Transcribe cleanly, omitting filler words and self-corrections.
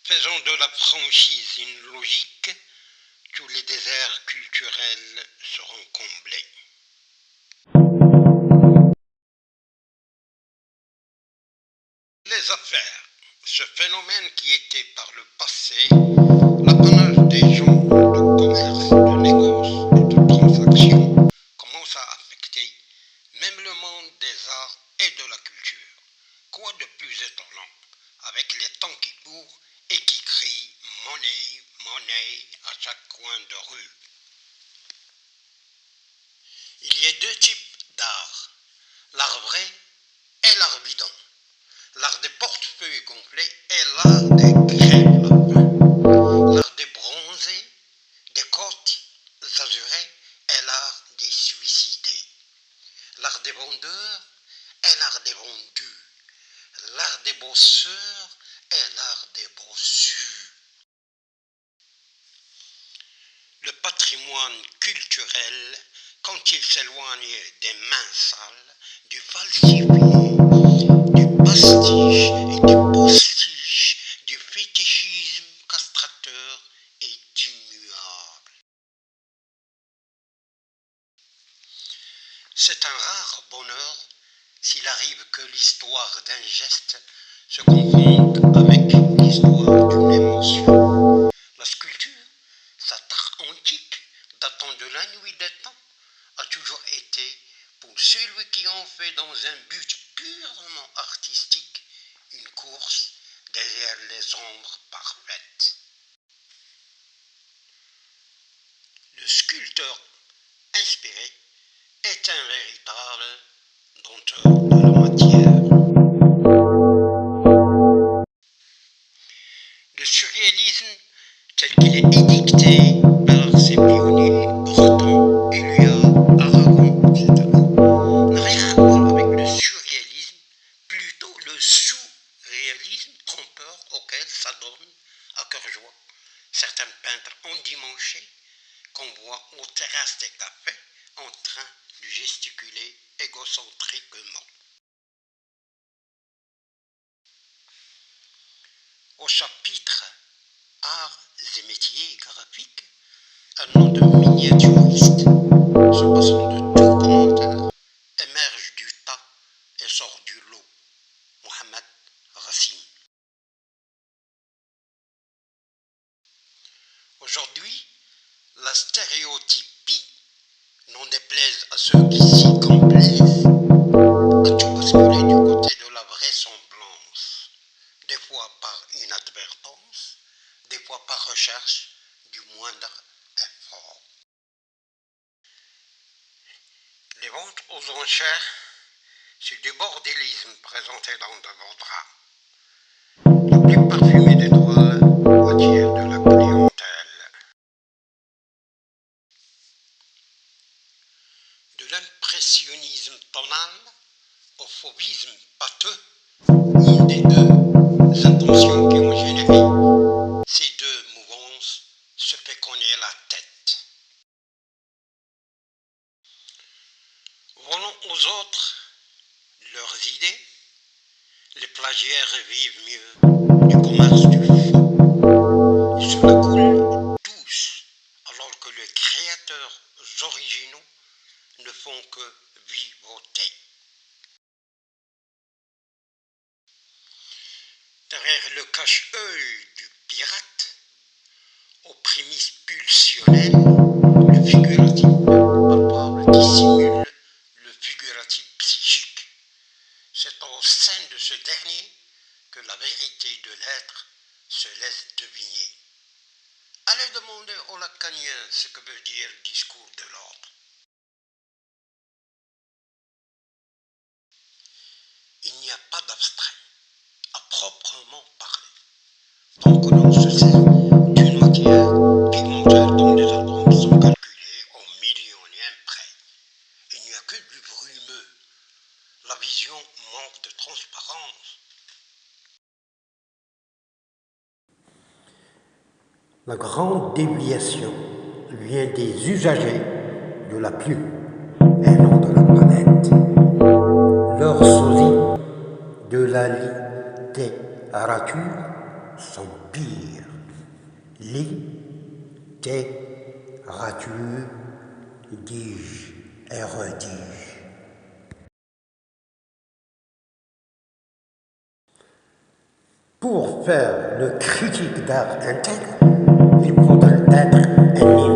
Faisons de la franchise une logique, tous les déserts culturels seront comblés. Les affaires, ce phénomène qui était par le passé l'apanage des gens de commerce, de négoce et de transactions, commence à affecter même le monde des arts et de la culture. Quoi de plus étonnant avec les temps qui courent et qui crient monnaie, monnaie à chaque coin de rue. Il y a deux types d'art, l'art vrai et l'art bidon. L'art des portefeuilles gonflés et l'art des crèves-lapins. L'art des bronzés, des côtes azurées et l'art des suicidés. L'art des vendeurs et l'art des vendus. L'art des bosseurs et l'art des bossus. Le patrimoine culturel, quand il s'éloigne des mains sales, du falsifié, du pastiche et du postiche, du fétichisme castrateur, est immuable. C'est un rare bonheur s'il arrive que l'histoire d'un geste se confonde avec l'histoire d'une émotion. La sculpture, cet art antique datant de la nuit des temps, a toujours été, pour celui qui en fait dans un but purement artistique, une course derrière les ombres parfaites. Le sculpteur inspiré est un véritable dompteur de la matière. Le surréalisme, tel qu'il est édicté par ses pionniers Breton, Éluard, Aragon, etc., n'a rien à voir avec le surréalisme, plutôt le sous-réalisme trompeur auquel s'adonnent à cœur joie certains peintres endimanchés qu'on voit aux terrasses des cafés en train de gesticuler égocentriquement. Au chapitre Arts et métiers graphiques, un nom de miniaturiste, se passant de tout commentaire, émerge du tas et sort du lot. Mohamed Racine. Aujourd'hui, la stéréotypie, n'en déplaise à ceux qui s'y complaisent, a tout basculé du côté de la vraisemblance, des fois par inadvertance, des fois par recherche du moindre effort. Les ventes aux enchères, c'est du bordélisme présenté dans de beaux draps. La plus parfumée des toiles attire de la clientèle. De l'impressionnisme tonal au fauvisme pâteux, une des deux intentions qui ont généré ces deux mouvances se fait cogner la tête. Volons aux autres leurs idées, les plagiaires vivent mieux du commerce du faux. Ils se la coulent tous, alors que les créateurs originaux ne font que vivoter. Derrière le cache-œil du pirate, aux prémices pulsionnelles, le figuratif palpable dissimule le figuratif psychique. C'est au sein de ce dernier que la vérité de l'être se laisse deviner. Allez demander aux lacaniens ce que veut dire le discours de l'ordre. Il n'y a pas d'abstrait à proprement parler, tant que l'on se sert d'une matière pigmentaire dont les atomes sont calculés au millionième près. Il n'y a que du brumeux. La vision manque de transparence. La grande déviation vient des usagers de la plume et non de la planète. Leur sosie de la littérature sont pires. Littérature, dis-je et redis-je. Pour faire une critique d'art intègre, il faudrait être un